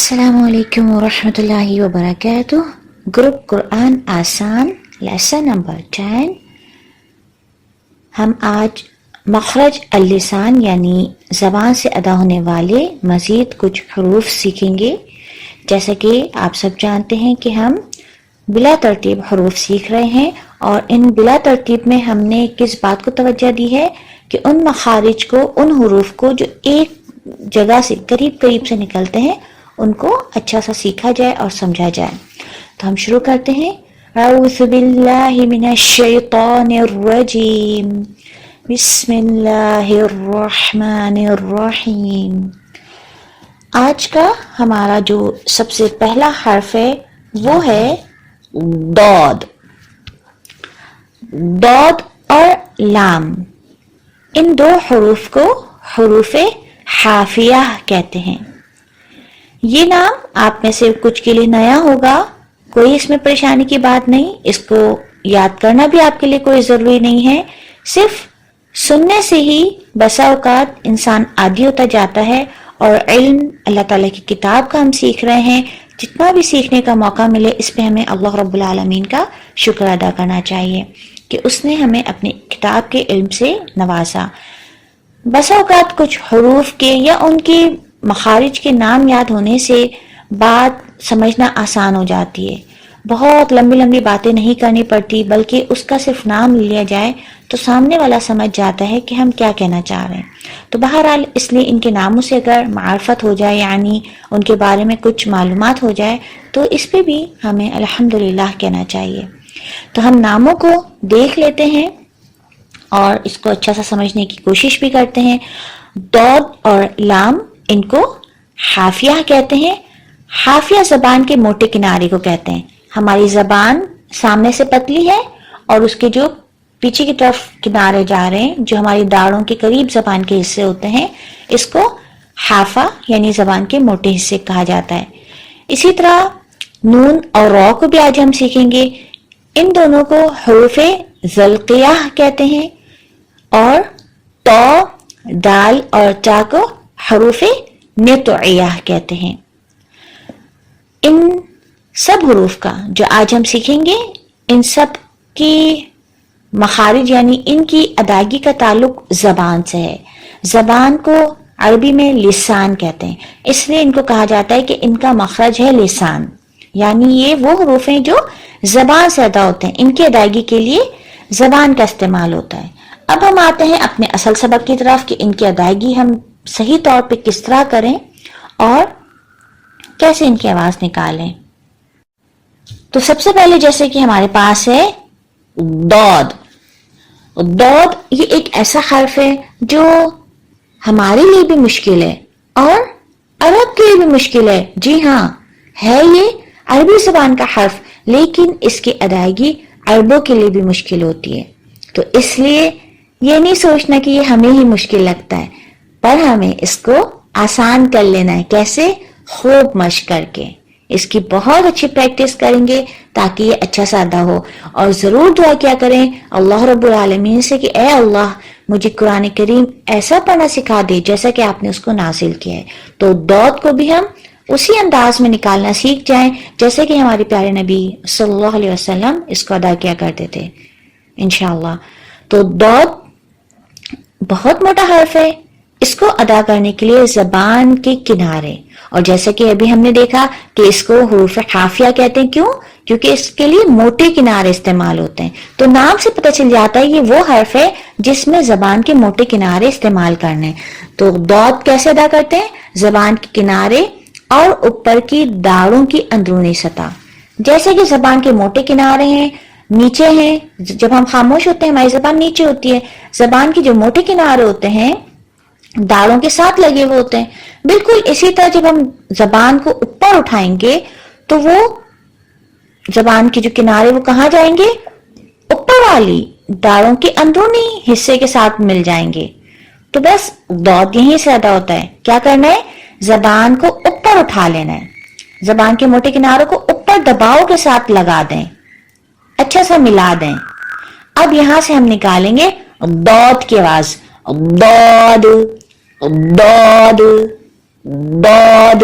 السلام علیکم ورحمۃ اللہ وبرکاتہ۔ گروپ قرآن آسان لیسن نمبر 10۔ ہم آج مخرج اللسان یعنی زبان سے ادا ہونے والے مزید کچھ حروف سیکھیں گے۔ جیسا کہ آپ سب جانتے ہیں کہ ہم بلا ترتیب حروف سیکھ رہے ہیں، اور ان بلا ترتیب میں ہم نے کس بات کو توجہ دی ہے کہ ان مخارج کو، ان حروف کو جو ایک جگہ سے قریب سے نکلتے ہیں، ان کو اچھا سا سیکھا جائے اور سمجھا جائے۔ تو ہم شروع کرتے ہیں۔ اعوذ باللہ من الشیطان الرجیم، بسم اللہ الرحمن الرحیم۔ آج کا ہمارا جو سب سے پہلا حرف ہے وہ ہے ضاد۔ ضاد اور لام، ان دو حروف کو حروف حافیہ کہتے ہیں۔ یہ نام آپ میں سے کچھ کے لیے نیا ہوگا، کوئی اس میں پریشانی کی بات نہیں، اس کو یاد کرنا بھی آپ کے لیے کوئی ضروری نہیں ہے، صرف سننے سے ہی بسا اوقات انسان عادی ہوتا جاتا ہے۔ اور علم اللہ تعالیٰ کی کتاب کا ہم سیکھ رہے ہیں، جتنا بھی سیکھنے کا موقع ملے اس پہ ہمیں اللہ رب العالمین کا شکر ادا کرنا چاہیے کہ اس نے ہمیں اپنی کتاب کے علم سے نوازا۔ بسا اوقات کچھ حروف کے یا ان کی مخارج کے نام یاد ہونے سے بات سمجھنا آسان ہو جاتی ہے، بہت لمبی باتیں نہیں کرنی پڑتی، بلکہ اس کا صرف نام لیا جائے تو سامنے والا سمجھ جاتا ہے کہ ہم کیا کہنا چاہ رہے ہیں۔ تو بہرحال اس لیے ان کے ناموں سے اگر معرفت ہو جائے، یعنی ان کے بارے میں کچھ معلومات ہو جائے، تو اس پہ بھی ہمیں الحمدللہ کہنا چاہیے۔ تو ہم ناموں کو دیکھ لیتے ہیں اور اس کو اچھا سا سمجھنے کی کوشش بھی کرتے ہیں۔ ضاد اور لام، ان کو حافیہ کہتے ہیں۔ حافیہ زبان کے موٹے کنارے کو کہتے ہیں۔ ہماری زبان سامنے سے پتلی ہے اور اس کے جو پیچھے کی طرف کنارے جا رہے ہیں، جو ہماری داڑھوں کے قریب زبان کے حصے ہوتے ہیں، اس کو حافہ یعنی زبان کے موٹے حصے کہا جاتا ہے۔ اسی طرح نون اور را کو بھی آج ہم سیکھیں گے۔ ان دونوں کو حروف ذلقیہ کہتے ہیں، اور تو، دال اور تا کو حروف نطعیہ کہتے ہیں۔ ان سب حروف کا جو آج ہم سیکھیں گے، ان سب کی مخارج یعنی ان کی ادائیگی کا تعلق زبان سے ہے۔ زبان کو عربی میں لسان کہتے ہیں، اس لیے ان کو کہا جاتا ہے کہ ان کا مخرج ہے لسان، یعنی یہ وہ حروف ہیں جو زبان سے ادا ہوتے ہیں، ان کی ادائیگی کے لیے زبان کا استعمال ہوتا ہے۔ اب ہم آتے ہیں اپنے اصل سبق کی طرف کہ ان کی ادائیگی ہم صحیح طور پہ کس طرح کریں اور کیسے ان کی آواز نکالیں۔ تو سب سے پہلے جیسے کہ ہمارے پاس ہے ضاد۔ ضاد یہ ایک ایسا حرف ہے جو ہمارے لیے بھی مشکل ہے اور عرب کے لیے بھی مشکل ہے۔ جی ہاں، ہے یہ عربی زبان کا حرف، لیکن اس کی ادائیگی عربوں کے لیے بھی مشکل ہوتی ہے۔ تو اس لیے یہ نہیں سوچنا کہ یہ ہمیں ہی مشکل لگتا ہے، پر ہمیں اس کو آسان کر لینا ہے۔ کیسے؟ خوب مشق کر کے، اس کی بہت اچھی پریکٹس کریں گے تاکہ یہ اچھا سا ادا ہو۔ اور ضرور دعا کیا کریں اللہ رب العالمین سے کہ اے اللہ، مجھے قرآن کریم ایسا پڑھنا سکھا دے جیسا کہ آپ نے اس کو نازل کیا ہے۔ تو ضاد کو بھی ہم اسی انداز میں نکالنا سیکھ جائیں جیسے کہ ہمارے پیارے نبی صلی اللہ علیہ وسلم اس کو ادا کیا کرتے تھے انشاءاللہ۔ تو ضاد بہت موٹا حرف ہے، اس کو ادا کرنے کے لیے زبان کے کنارے، اور جیسا کہ ابھی ہم نے دیکھا کہ اس کو حروف حافیہ کہتے ہیں۔ کیوں؟ کیونکہ اس کے لیے موٹے کنارے استعمال ہوتے ہیں۔ تو نام سے پتہ چل جاتا ہے یہ وہ حرف ہے جس میں زبان کے موٹے کنارے استعمال کرنے۔ تو ضاد کیسے ادا کرتے ہیں؟ زبان کے کنارے اور اوپر کی داڑھوں کی اندرونی سطح۔ جیسے کہ زبان کے موٹے کنارے ہیں، نیچے ہیں، جب ہم خاموش ہوتے ہیں ہماری زبان نیچے ہوتی ہے، زبان کے جو موٹے کنارے ہوتے ہیں داڑھوں کے ساتھ لگے ہوئے ہوتے ہیں۔ بالکل اسی طرح جب ہم زبان کو اوپر اٹھائیں گے تو وہ زبان کے جو کنارے وہ کہاں جائیں گے؟ اوپر والی داڑھوں کے اندرونی حصے کے ساتھ مل جائیں گے۔ تو بس ضاد یہیں سے ادا ہوتا ہے۔ کیا کرنا ہے؟ زبان کو اوپر اٹھا لینا ہے، زبان کے موٹے کناروں کو اوپر دباؤ کے ساتھ لگا دیں، اچھا سا ملا دیں۔ اب یہاں سے ہم نکالیں گے ضاد کی آواز، ضاد ضاد ضاد۔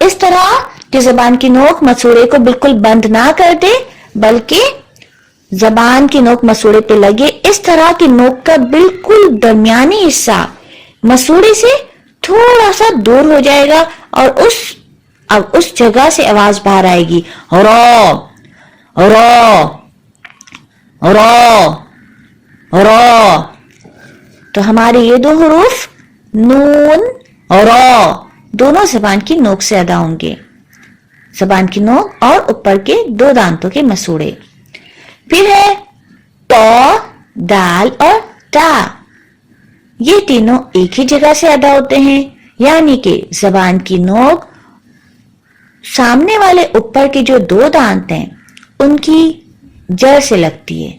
اس طرح کہ زبان کی نوک مسوڑے کو بالکل بند نہ کر دے بلکہ زبان کی نوک مسوڑے پہ لگے. اس طرح کی نوک کا بالکل درمیانی حصہ مسوڑے سے تھوڑا سا دور ہو جائے گا اور اب اس جگہ سے آواز باہر آئے گی رو رو رو رو. تو ہمارے یہ دو حروف نون اور رو دونوں زبان کی نوک سے ادا ہوں گے. زبان کی نوک اور اوپر کے دو دانتوں کے مسوڑے. پھر ہے تو، دال اور تا. یہ تینوں ایک ہی جگہ سے ادا ہوتے ہیں، یعنی کہ زبان کی نوک سامنے والے اوپر کے جو دو دانت ہیں ان کی جڑ سے لگتی ہے.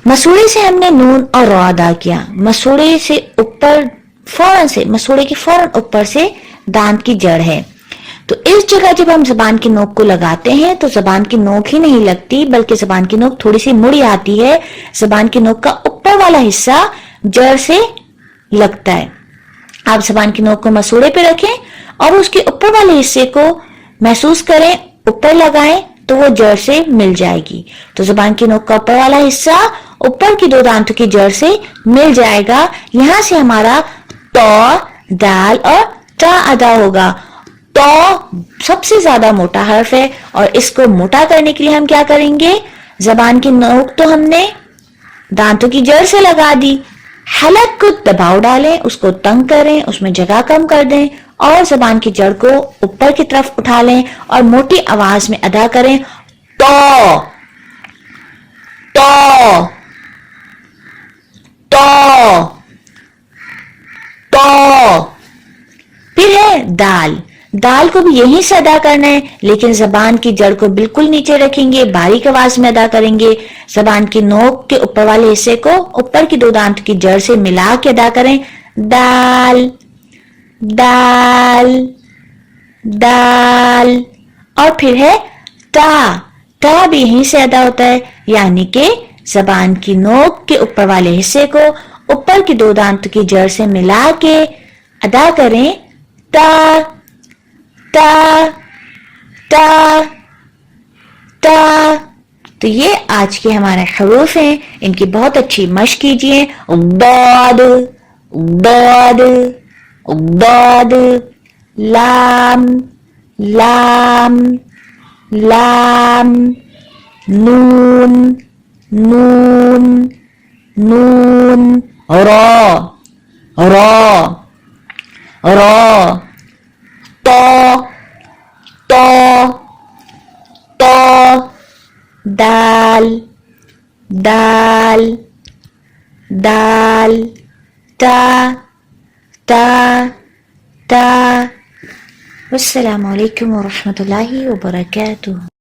مسوڑے سے ہم نے نون اور رو ادا کیا. مسوڑے سے اوپر مسوڑے کے فوراً اوپر سے دانت کی جڑ ہے. تو اس جگہ جب ہم زبان کی نوک کو لگاتے ہیں تو زبان کی نوک ہی نہیں لگتی بلکہ زبان کی نوک تھوڑی سی مڑی آتی ہے. زبان کی نوک کا اوپر والا حصہ جڑ سے لگتا ہے. آپ زبان کی نوک کو مسوڑے پہ رکھیں اور اس کے اوپر والے حصے کو محسوس کریں، اوپر لگائیں تو وہ جڑ سے مل جائے گی. تو زبان کی نوک کا اوپر والا حصہ اوپر کی دو دانتوں کی جڑ سے مل جائے گا. یہاں سے ہمارا تو، دال اور تا ادا ہوگا. تو سب سے زیادہ موٹا حرف ہے اور اس کو موٹا کرنے کے لیے ہم کیا کریں گے؟ زبان کی نوک تو ہم نے دانتوں کی جڑ سے لگا دی، حلق کو دباؤ ڈالیں، اس کو تنگ کریں، اس میں جگہ کم کر دیں اور زبان کی جڑ کو اوپر کی طرف اٹھا لیں اور موٹی آواز میں ادا کریں تو تو تو تو. پھر ہے دال. دال کو بھی یہیں سے ادا کرنا ہے لیکن زبان کی جڑ کو بالکل نیچے رکھیں گے، باریک آواز میں ادا کریں گے. زبان کی نوک کے اوپر والے حصے کو اوپر کی دو دانت کی جڑ سے ملا کے ادا کریں دال دال دال. اور پھر ہے تا. تا بھی یہیں سے ادا ہوتا ہے، یعنی کہ زبان کی نوک کے اوپر والے حصے کو اوپر کی دو دانت کی جڑ سے ملا کے ادا کریں تا تا تا تا. تو یہ آج کے ہمارے حروف ہیں، ان کی بہت اچھی مشق کیجیے. ضاد ضاد ضاد، لام لام لام، نون نون نون، را را را، تو تو تو، دال دال دال، تا تا تا. والسلام علیکم ورحمۃ اللہ وبرکاتہ.